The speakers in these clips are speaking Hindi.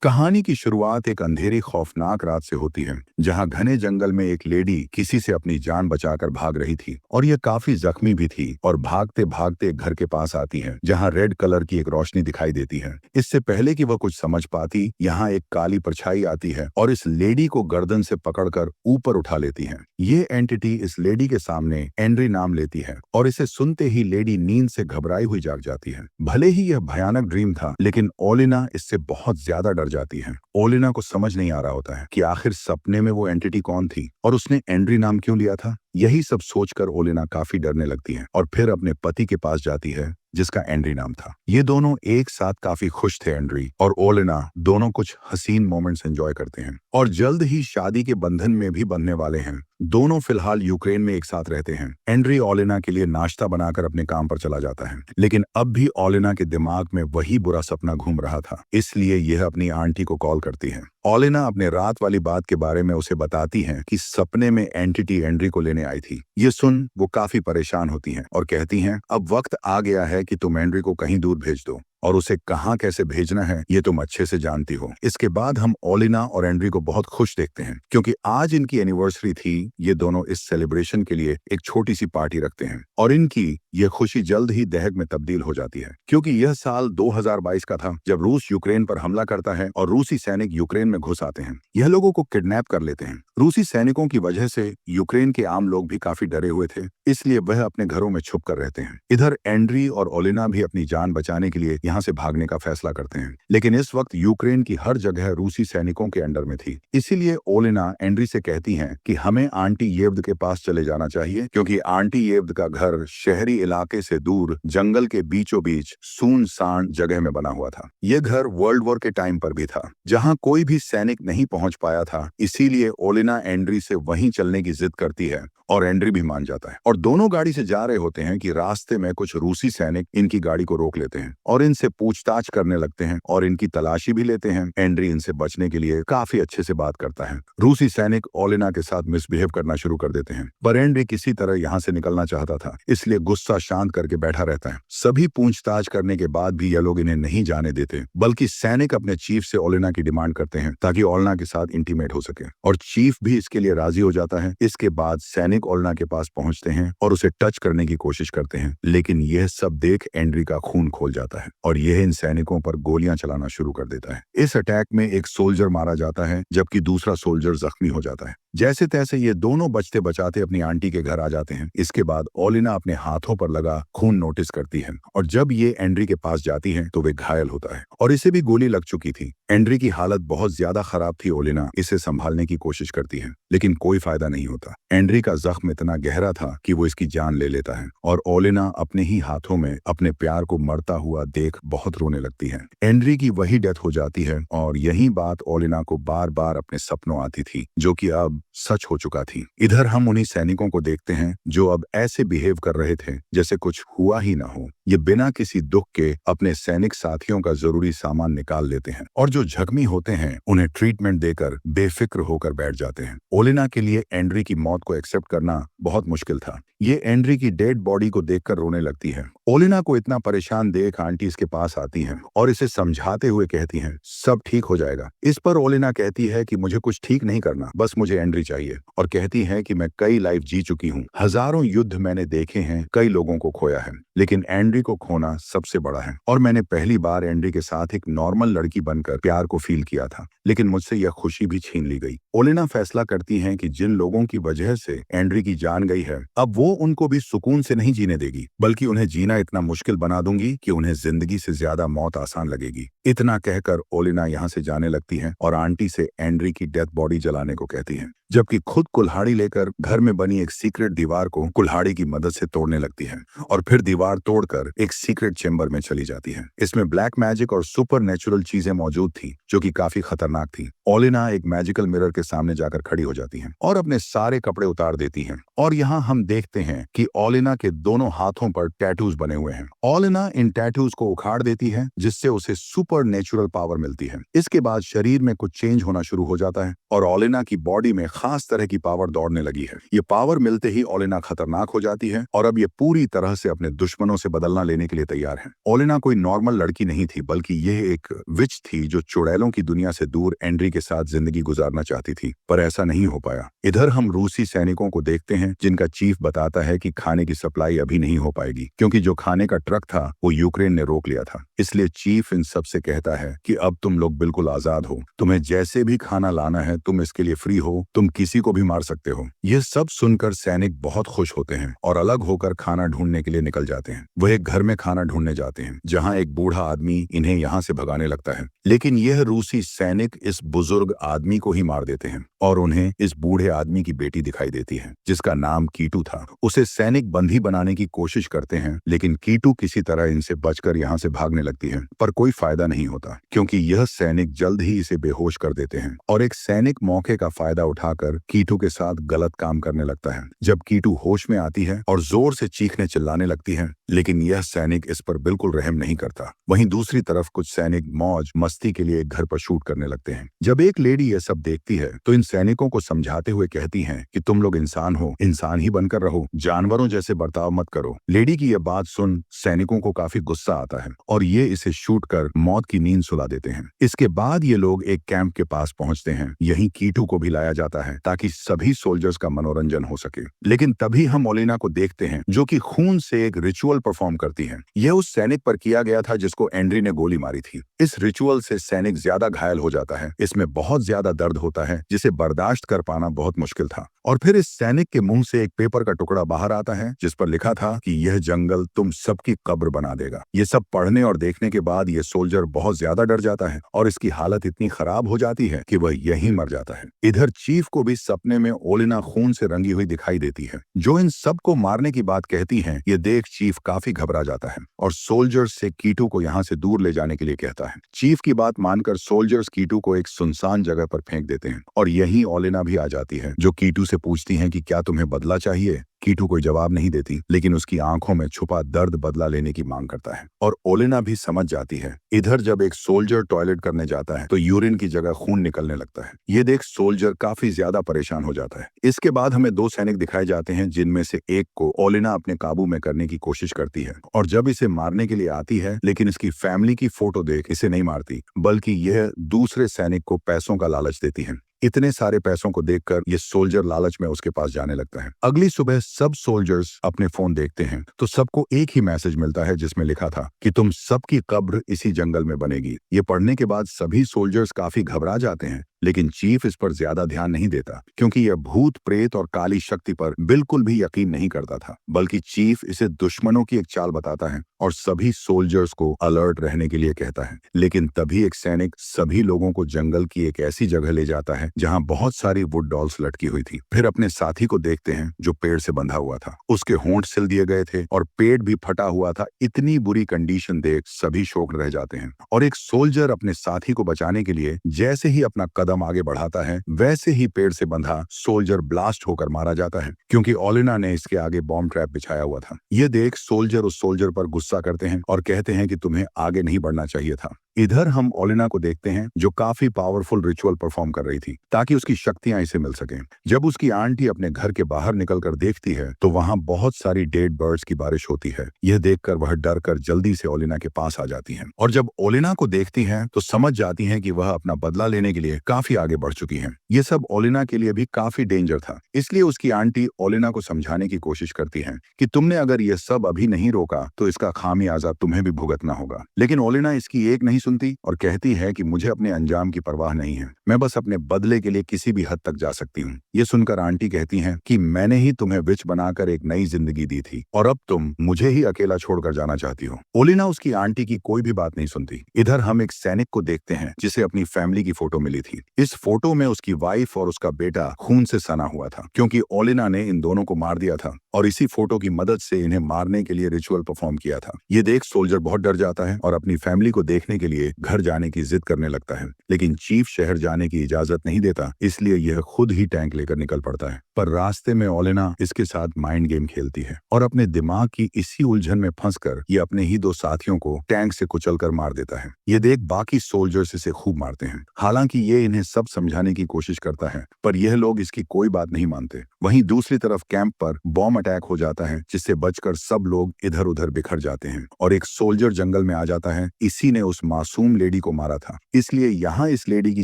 कहानी की शुरुआत एक अंधेरी खौफनाक रात से होती है, जहां घने जंगल में एक लेडी किसी से अपनी जान बचाकर भाग रही थी और ये काफी जख्मी भी थी और भागते भागते एक घर के पास आती है जहां रेड कलर की एक रोशनी दिखाई देती है। इससे पहले कि वह कुछ समझ पाती, यहाँ एक काली परछाई आती है और इस लेडी को गर्दन से पकड़कर ऊपर उठा लेती है। ये एंटिटी इस लेडी के सामने एंड्री नाम लेती है और इसे सुनते ही लेडी नींद से घबराई हुई जाग जाती है। भले ही यह भयानक ड्रीम था, लेकिन ओलिना इससे बहुत ज्यादा डर जाती है। ओलिना को समझ नहीं आ रहा होता है कि आखिर सपने में वो एंटिटी कौन थी और उसने एंड्री नाम क्यों लिया था। यही सब सोचकर ओलिना काफी डरने लगती है और फिर अपने पति के पास जाती है जिसका एंड्री नाम था। ये दोनों एक साथ काफी खुश थे। एंड्री और ओलिना दोनों कुछ हसीन मोमेंट्स एंजॉय करते हैं और जल्द ही शादी के बंधन में भी बंधने वाले हैं। दोनों फिलहाल यूक्रेन में एक साथ रहते हैं। एंड्री ओलिना के लिए नाश्ता बनाकर अपने काम पर चला जाता है, लेकिन अब भी ओलिना के दिमाग में वही बुरा सपना घूम रहा था, इसलिए यह अपनी आंटी को कॉल करती है। ओलिना अपने रात वाली बात के बारे में उसे बताती है कि सपने में एंटिटी एंड्री को लेने आई थी। ये सुन वो काफी परेशान होती हैं और कहती हैं, अब वक्त आ गया है कि तुम एंड्री को कहीं दूर भेज दो और उसे कहाँ कैसे भेजना है ये तुम अच्छे से जानती हो। इसके बाद हम ओलिना और एंड्री को बहुत खुश देखते हैं क्योंकि आज इनकी एनिवर्सरी थी। ये दोनों इस सेलिब्रेशन के लिए एक छोटी सी पार्टी रखते हैं और इनकी ये खुशी जल्द ही दहक में तब्दील हो जाती है, क्योंकि यह साल 2022 का था जब रूस यूक्रेन पर हमला करता है और रूसी सैनिक यूक्रेन में घुस आते हैं। यह लोगों को किडनैप कर लेते हैं। रूसी सैनिकों की वजह से यूक्रेन के आम लोग भी काफी डरे हुए थे, इसलिए वह अपने घरों में छुप कर रहते हैं। इधर एंड्री और ओलिना भी अपनी जान बचाने के लिए यहाँ से भागने का फैसला करते हैं, लेकिन इस वक्त यूक्रेन की हर जगह रूसी सैनिकों के अंडर में थी। इसीलिए ओलिना एंड्री से कहती हैं कि हमें आंटी येव्द के पास चले जाना चाहिए, क्योंकि आंटी येव्द का घर शहरी इलाके से दूर जंगल के बीचों बीच सुनसान जगह में बना हुआ था। यह घर वर्ल्ड वॉर के टाइम पर भी था, जहाँ कोई भी सैनिक नहीं पहुंच पाया था। इसीलिए ओलिना एंड्री से वहीं चलने की जिद करती है और एंड्री भी मान जाता है और दोनों गाड़ी से जा रहे होते हैं कि रास्ते में कुछ रूसी सैनिक इनकी गाड़ी को रोक लेते हैं और इनसे पूछताछ करने लगते हैं और इनकी तलाशी भी लेते हैं। एंड्री इनसे बचने के लिए काफी अच्छे से बात करता है। रूसी सैनिक ओलिना के साथ मिसबिहेव करना शुरू कर देते हैं, पर एंड्री किसी तरह यहाँ से निकलना चाहता था, इसलिए गुस्सा शांत करके बैठा रहता है। सभी पूछताछ करने के बाद भी यह लोग इन्हें नहीं जाने देते, बल्कि सैनिक अपने चीफ से ओलिना की डिमांड करते हैं ताकि ओलिना के साथ इंटीमेट हो सके और चीफ भी इसके लिए राजी हो जाता है। इसके बाद सैनिक ओलिना के पास पहुंचते हैं और उसे टच करने की कोशिश करते हैं, लेकिन यह सब देख एंड्री का खून खोल जाता है और यह इन सैनिकों पर गोलियां चलाना शुरू कर देता है। इस अटैक में एक सोल्जर मारा जाता है जबकि दूसरा सोल्जर जख्मी हो जाता है। जैसे तैसे ये दोनों बचते बचाते अपनी आंटी के घर आ जाते हैं। इसके बाद ओलिना अपने हाथों पर लगा खून नोटिस करती है और जब ये एंड्री के पास जाती है तो वे घायल होता है और इसे भी गोली लग चुकी थी। एंड्री की हालत बहुत ज्यादा खराब थी। ओलिना इसे संभालने की कोशिश करती है, लेकिन कोई फायदा नहीं होता। एंड्री का जख्म इतना गहरा था कि वो इसकी जान ले लेता है और ओलिना अपने ही हाथों में अपने प्यार को मरता हुआ देख बहुत रोने लगती है। एंड्री की वही डेथ हो जाती है और यही बात ओलिना को बार बार अपने सपनों आती थी, जो कि अब सच हो चुका थी। इधर हम उन्हीं सैनिकों को देखते हैं जो अब ऐसे बिहेव कर रहे थे जैसे कुछ हुआ ही ना हो। ये बिना किसी दुख के अपने सैनिक साथियों का जरूरी सामान निकाल लेते हैं और जो जख्मी होते हैं उन्हें ट्रीटमेंट देकर बेफिक्र होकर बैठ जाते हैं। ओलिना के लिए एंड्री की मौत को एक्सेप्ट करना बहुत मुश्किल था। ये एंड्री की डेड बॉडी को देखकर रोने लगती है। ओलिना को इतना परेशान देख आंटी इसके पास आती हैं और इसे समझाते हुए कहती हैं, सब ठीक हो जाएगा। इस पर ओलिना कहती है कि मुझे कुछ ठीक नहीं करना, बस मुझे एंड्री चाहिए, और कहती है कि मैं कई लाइफ जी चुकी हूँ, हजारों युद्ध मैंने देखे हैं, कई लोगों को खोया है, लेकिन एंड्री को खोना सबसे बड़ा है और मैंने पहली बार एंड्री के साथ एक नॉर्मल लड़की बनकर प्यार को फील किया था, लेकिन मुझसे यह खुशी भी छीन ली गई। ओलिना फैसला करती हैं कि जिन लोगों की वजह से एंड्री की जान गई है, अब वो उनको भी सुकून से नहीं जीने देगी, बल्कि उन्हें जीना इतना मुश्किल बना दूंगी कि उन्हें जिंदगी से ज्यादा मौत आसान लगेगी। इतना कहकर ओलिना यहाँ से जाने लगती है और आंटी से एंड्री की डेथ बॉडी जलाने को कहती है, जबकि खुद कुल्हाड़ी लेकर घर में बनी एक सीक्रेट दीवार को कुल्हाड़ी की मदद से तोड़ने लगती है और फिर दीवार तोड़कर एक सीक्रेट चेंबर में चली जाती है। इसमें ब्लैक मैजिक और सुपर नेचुरल चीजें मौजूद थी जो कि काफी खतरनाक थी। ओलिना एक मैजिकल मिरर के सामने जाकर खड़ी हो जाती हैं और अपने सारे कपड़े उतार देती हैं। और यहाँ हम देखते हैं कि ओलिना के दोनों हाथों पर टैटूज बने हुए हैं। ओलिना इन टैटूज को उखाड़ देती है, जिससे उसे सुपर नेचुरल पावर मिलती है। इसके बाद शरीर में कुछ चेंज होना शुरू हो जाता है और ओलिना की बॉडी में खास तरह की पावर दौड़ने लगी है। ये पावर मिलते ही ओलिना खतरनाक हो जाती है और अब ये पूरी तरह से अपने दुश्मनों से बदलना लेने के लिए तैयार है। ओलिना कोई नॉर्मल लड़की नहीं थी, बल्कि यह एक विच थी जो चुड़ैलों की दुनिया से दूर एंड्री के साथ जिंदगी गुजारना चाहती थी, पर ऐसा नहीं हो पाया। इधर हम रूसी सैनिकों को देखते हैं, जिनका चीफ बताता है कि खाने की सप्लाई अभी नहीं हो पाएगी, क्योंकि जो खाने का ट्रक था वो यूक्रेन ने रोक लिया था। इसलिए चीफ इन सब से कहता है कि अब तुम लोग बिल्कुल आजाद हो, तुम्हें जैसे भी खाना लाना है तुम इसके लिए फ्री हो, तुम किसी को भी मार सकते हो। यह सब सुनकर सैनिक बहुत खुश होते हैं और अलग होकर खाना ढूंढने के लिए निकल जाते हैं। वह एक घर में खाना ढूंढने जाते हैं, जहाँ एक बूढ़ा आदमी इन्हें यहाँ से भगाने लगता है, लेकिन यह रूसी सैनिक इस बुजुर्ग आदमी को ही मार देते हैं और उन्हें इस बूढ़े आदमी की बेटी दिखाई देती है, जिसका नाम कीटू था। उसे सैनिक बंदी बनाने की कोशिश करते हैं, लेकिन कीटू किसी तरह इनसे बचकर यहाँ से भागने लगती है, पर कोई फायदा नहीं होता, क्योंकि यह सैनिक जल्द ही इसे बेहोश कर देते हैं। और एक सैनिक मौके का फायदा उठाकर कीटू के साथ गलत काम करने लगता है। जब कीटू होश में आती है और जोर से चीखने चिल्लाने लगती है, लेकिन यह सैनिक इस पर बिल्कुल रहम नहीं करता। वहीं दूसरी तरफ कुछ सैनिक मौज मस्ती के लिए एक घर पर शूट करने लगते हैं। जब एक लेडी यह सब देखती है तो इन सैनिकों को समझाते हुए कहती हैं कि तुम लोग इंसान हो, इंसान ही बनकर रहो, जानवरों जैसे बर्ताव मत करो। लेडी की यह बात सुन सैनिकों को काफी गुस्सा आता है और ये इसे शूट कर मौत की नींद सुला देते हैं। इसके बाद ये लोग एक कैंप के पास पहुंचते हैं। यहीं कीटू को भी लाया जाता है ताकि सभी सोल्जर्स का मनोरंजन हो सके। लेकिन तभी हम ओलिना को देखते हैं, जो कि खून से एक रिचुअल परफॉर्म करती है। यह उस सैनिक पर किया गया था जिसको एंड्री ने गोली मारी थी। इस रिचुअल से सैनिक ज्यादा घायल हो जाता है। इसमें बहुत ज्यादा दर्द होता है, जिसे बर्दाश्त कर पाना बहुत मुश्किल था। और फिर इस सैनिक के मुंह से एक पेपर का टुकड़ा बाहर आता है, जिस पर लिखा था कि यह जंगल तुम सबकी कब्र बना देगा। ये सब पढ़ने और देखने के बाद ये सोल्जर बहुत ज्यादा डर जाता है और इसकी हालत इतनी खराब हो जाती है कि वह यहीं मर जाता है। इधर चीफ को भी सपने में ओलिना खून से रंगी हुई दिखाई देती है, जो इन सबको मारने की बात कहती है। ये देख चीफ काफी घबरा जाता है और सोल्जर्स से कीटू को यहाँ से दूर ले जाने के लिए कहता है। चीफ की बात मानकर सोल्जर्स कीटू को एक सुनसान जगह पर फेंक देते हैं और यहीं ओलिना भी आ जाती है, जो कीटू से पूछती हैं कि क्या तुम्हें बदला चाहिए। कीटू कोई जवाब नहीं देती, लेकिन उसकी आंखों में छुपा दर्द बदला लेने की मांग करता है और ओलिना भी समझ जाती है। इधर जब एक सोल्जर टॉयलेट करने जाता है तो यूरिन की जगह खून निकलने लगता है। ये देख सोल्जर काफी ज्यादा परेशान हो जाता है। इसके बाद हमें दो सैनिक दिखाए जाते हैं, जिनमें से एक को ओलिना अपने काबू में करने की कोशिश करती है और जब इसे मारने के लिए आती है, लेकिन इसकी फैमिली की फोटो देख इसे नहीं मारती, बल्कि यह दूसरे सैनिक को पैसों का लालच देती है। इतने सारे पैसों को देखकर ये सोल्जर लालच में उसके पास जाने लगता है। अगली सुबह सब सोल्जर्स अपने फोन देखते हैं तो सबको एक ही मैसेज मिलता है, जिसमें लिखा था कि तुम सबकी कब्र इसी जंगल में बनेगी। ये पढ़ने के बाद सभी सोल्जर्स काफी घबरा जाते हैं, लेकिन चीफ इस पर ज्यादा ध्यान नहीं देता, क्योंकि यह भूत प्रेत और काली शक्ति पर बिल्कुल भी यकीन नहीं करता था, बल्कि चीफ इसे दुश्मनों की एक चाल बताता है और सभी सोल्जर्स को अलर्ट रहने के लिए कहता है। लेकिन तभी एक सैनिक सभी लोगों को जंगल की एक ऐसी जगह ले जाता है जहां बहुत सारी वुड डॉल्स लटकी हुई थी। फिर अपने साथी को देखते हैं, जो पेड़ से बंधा हुआ था। उसके होंठ सिल दिए गए थे और पेट भी फटा हुआ था। इतनी बुरी कंडीशन देख सभी शौक रह जाते हैं और एक सोल्जर अपने साथी को बचाने के लिए जैसे ही अपना कदम आगे बढ़ाता है, वैसे ही पेड़ से बंधा सोल्जर ब्लास्ट होकर मारा जाता है, क्योंकि ओलिना ने इसके आगे बॉम्ब ट्रैप बिछाया हुआ था। ये देख सोल्जर उस सोल्जर पर गुस्सा करते हैं और कहते हैं कि तुम्हें आगे नहीं बढ़ना चाहिए था। इधर हम ओलिना को देखते हैं, जो काफी पावरफुल रिचुअल परफॉर्म कर रही थी ताकि उसकी शक्तियां इसे मिल सकें। जब उसकी आंटी अपने घर के बाहर निकलकर देखती है तो वहां बहुत सारी डेड बर्ड्स की बारिश होती है। यह देखकर वह डर कर जल्दी से ओलिना के पास आ जाती है और जब ओलिना को देखती है तो समझ जाती है कि वह अपना बदला लेने के लिए काफी आगे बढ़ चुकी है। ये सब ओलिना के लिए भी काफी डेंजर था, इसलिए उसकी आंटी ओलिना को समझाने की कोशिश करती है कि तुमने अगर ये सब अभी नहीं रोका तो इसका खामियाजा तुम्हें भी भुगतना होगा। लेकिन ओलिना इसकी एक नहीं सुनती और कहती है कि मुझे अपने अंजाम की परवाह नहीं है, मैं बस अपने बदले के लिए किसी भी हद तक जा सकती हूँ। ये सुनकर आंटी कहती हैं कि मैंने ही तुम्हें विच बनाकर एक नई जिंदगी दी थी और अब तुम मुझे ही अकेला छोड़कर जाना चाहती हो। ओलिना उसकी आंटी की कोई भी बात नहीं सुनती। इधर हम एक सैनिक को देखते हैं, जिसे अपनी फैमिली की फोटो मिली थी। इस फोटो में उसकी वाइफ और उसका बेटा खून से सना हुआ था, क्योंकि ओलिना ने इन दोनों को मार दिया था और इसी फोटो की मदद से इन्हें मारने के लिए रिचुअल परफॉर्म किया था। ये देख सोल्जर बहुत डर जाता है और अपनी फैमिली को देखने के लिए घर जाने की जिद करने लगता है, लेकिन चीफ शहर जाने की इजाजत नहीं देता, इसलिए यह खुद ही टैंक लेकर निकल पड़ता है। पर रास्ते में ओलेना इसके साथ माइंड गेम खेलती है और अपने दिमाग की इसी उलझन में फंसकर ये अपने ही दो साथियों को टैंक से कुचलकर मार देता है। ये देख बाकी सोल्जर्स इसे खूब मारते हैं। हालांकि ये इन्हें सब समझाने की कोशिश करता है, पर यह लोग इसकी कोई बात नहीं मानते। वहीं दूसरी तरफ कैंप पर बॉम्ब अटैक हो जाता है, जिससे बचकर सब लोग इधर उधर बिखर जाते हैं और एक सोल्जर जंगल में आ जाता है। इसी ने उस मासूम लेडी को मारा था, इसलिए यहाँ इस लेडी की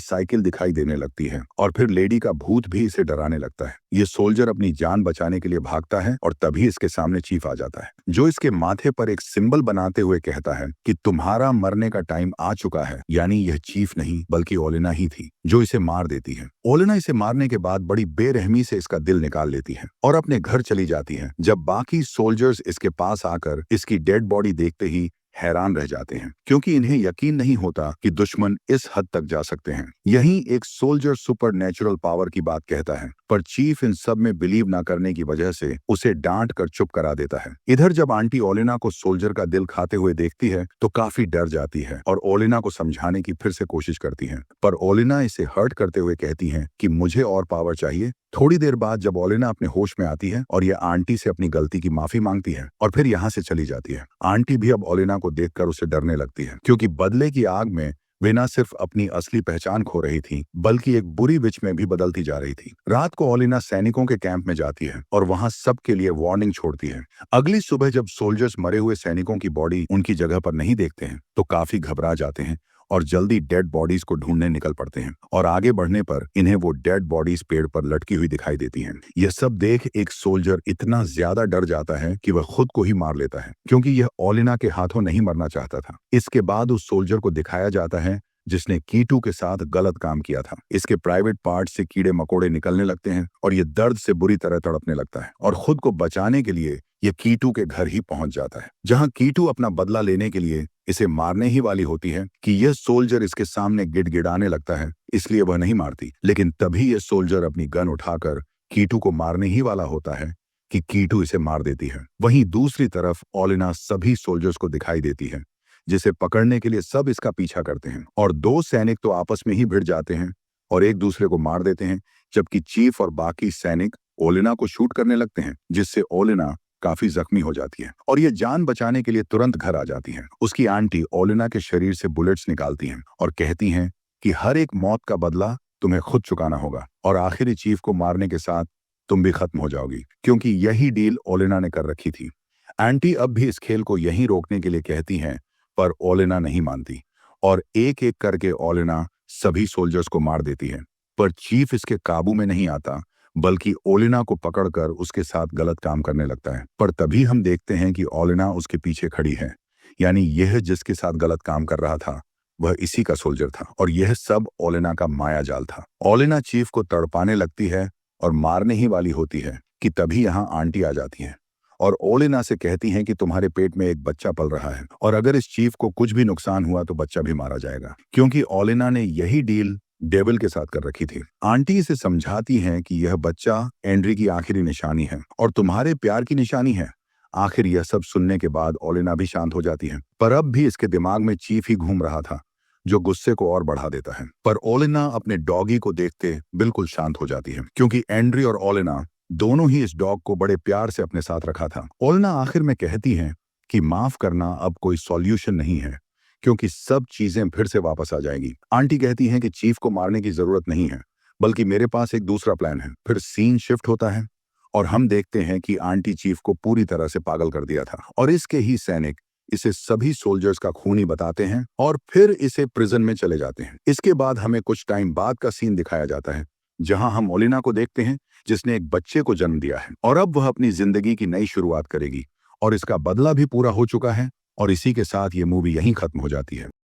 साइकिल दिखाई देने लगती है और फिर लेडी का भूत भी इसे डराने लगता है। ये सोल्जर अपनी जान बचाने के लिए भागता है और तभी इसके सामने चीफ आ जाता है, जो इसके माथे पर एक सिंबल बनाते हुए कहता है कि तुम्हारा मरने का टाइम आ चुका है। यानी यह चीफ नहीं बल्कि ओलेना ही थी जो इसे मार देती है। ओलेना इसे मारने के बाद बड़ी बेरहमी से इसका दिल निकाल लेती है और अपने घर चली जाती है। जब बाकी सोल्जर्स इसके पास आकर इसकी डेड बॉडी देखते ही हैरान रह जाते हैं, क्योंकि इन्हें यकीन नहीं होता कि दुश्मन इस हद तक जा सकते हैं। यहीं एक सोल्जर सुपर नेचुरल पावर की बात कहता है, पर चीफ इन सब में बिलीव ना करने की वजह से उसे डांट कर चुप करा देता है। इधर जब आंटी ओलेना को सोल्जर का दिल खाते हुए देखती है तो काफी डर जाती है और ओलेना को समझाने की फिर से कोशिश करती है, पर ओलेना इसे हर्ट करते हुए कहती है कि मुझे और पावर चाहिए। थोड़ी देर बाद जब ओलेना अपने होश में आती है और यह आंटी से अपनी गलती की माफी मांगती है और फिर यहाँ से चली जाती है। आंटी भी अब ओलेना को देखकर उसे डरने लगती है, क्योंकि बदले की आग में वे न सिर्फ अपनी असली पहचान खो रही थी बल्कि एक बुरी विच में भी बदलती जा रही थी। रात को ओलेना सैनिकों के कैंप में जाती है और वहां सबके लिए वार्निंग छोड़ती है। अगली सुबह जब सोल्जर्स मरे हुए सैनिकों की बॉडी उनकी जगह पर नहीं देखते हैं तो काफी घबरा जाते हैं और जल्दी डेड बॉडीज को ढूंढने निकल पड़ते हैं और आगे बढ़ने पर इन्हें वो डेड बॉडीज पेड़ पर लटकी हुई दिखाई देती हैं। यह सब देख एक सोल्जर इतना ज्यादा डर जाता है कि वह खुद को ही मार लेता है, क्योंकि यह ओलेना के हाथों नहीं मरना चाहता था। इसके बाद उस सोल्जर को दिखाया जाता है जिसने कीटू के साथ गलत काम किया था। इसके प्राइवेट पार्ट से कीड़े मकोड़े निकलने लगते हैं और ये दर्द से बुरी तरह तड़पने लगता है और खुद को बचाने के लिए ये कीटू के घर ही पहुंच जाता है, जहां कीटू अपना बदला लेने के लिए इसे मारने ही वाली होती है कि यह सोल्जर इसके सामने गिड़गिड़ाने लगता है, इसलिए वह नहीं मारती। लेकिन तभी यह सोल्जर अपनी गन उठाकर कीटू को मारने ही वाला होता है कि कीटू इसे मार देती है। वहीं दूसरी तरफ ओलेना सभी सोल्जर्स को दिखाई देती है, जिसे पकड़ने के लिए सब इसका पीछा करते हैं और दो सैनिक तो आपस में ही भिड़ जाते हैं और एक दूसरे को मार देते हैं, जबकि चीफ और बाकी सैनिक ओलेना को शूट करने लगते हैं, जिससे ओलेना काफी जख्मी हो जाती है और ये जान बचाने के लिए तुरंत घर आ जाती है। उसकी आंटी ओलेना के शरीर से बुलेट्स निकालती हैं और कहती हैं कि हर एक मौत का बदला तुम्हें खुद चुकाना होगा और आखिरी चीफ को मारने के साथ तुम भी खत्म हो जाओगी, क्योंकि यही डील ओलेना ने कर रखी थी। आंटी अब भी इस खेल को यहीं रोकने के लिए कहती हैं, पर ओलेना नहीं मानती और एक एक करके ओलेना सभी सोल्जर्स को मार देती है। पर चीफ इसके काबू में नहीं आता, बल्कि ओलेना को पकड़कर उसके साथ गलत काम करने लगता है। पर तभी हम देखते हैं कि ओलेना उसके पीछे खड़ी है, यानी यह जिसके साथ गलत काम कर रहा था वह इसी का सोल्जर था और यह सब ओलेना का माया जाल था। ओलेना चीफ को तड़पाने लगती है और मारने ही वाली होती है कि तभी यहाँ आंटी आ जाती है और ओलेना से कहती हैं कि तुम्हारे पेट में एक बच्चा पल रहा है और अगर इस चीफ को कुछ भी नुकसान हुआ तो बच्चा भी मारा जाएगा, क्योंकि ओलेना ने यही डील डेविल के साथ कर रखी थी। आंटी इसे समझाती हैं कि यह बच्चा एंड्री की आखिरी निशानी है और तुम्हारे प्यार की निशानी है। आखिर यह सब सुनने के बाद ओलेना भी शांत हो जाती है, पर अब भी इसके दिमाग में चीफ ही घूम रहा था, जो गुस्से को और बढ़ा देता है। पर ओलेना अपने डॉगी को देखते बिल्कुल शांत हो जाती है, क्योंकि एंड्री और ओलेना दोनों ही इस डॉग को बड़े प्यार से अपने साथ रखा था। ओलेना आखिर में कहती है कि माफ करना अब कोई सॉल्यूशन नहीं है, क्योंकि सब चीजें फिर से वापस आ जाएगी। आंटी कहती हैं कि चीफ को मारने की जरूरत नहीं है, बल्कि मेरे पास एक दूसरा प्लान है। फिर सीन शिफ्ट होता है और हम देखते हैं कि आंटी चीफ को पूरी तरह से पागल कर दिया था और इसके ही सैनिक इसे सभी सोल्जर्स का खूनी बताते हैं और फिर इसे प्रिजन में चले जाते हैं। इसके बाद हमें कुछ टाइम बाद का सीन दिखाया जाता है, जहां हम ओलेना को देखते हैं जिसने एक बच्चे को जन्म दिया है और अब वह अपनी जिंदगी की नई शुरुआत करेगी और इसका बदला भी पूरा हो चुका है और इसी के साथ ये मूवी यहीं खत्म हो जाती है।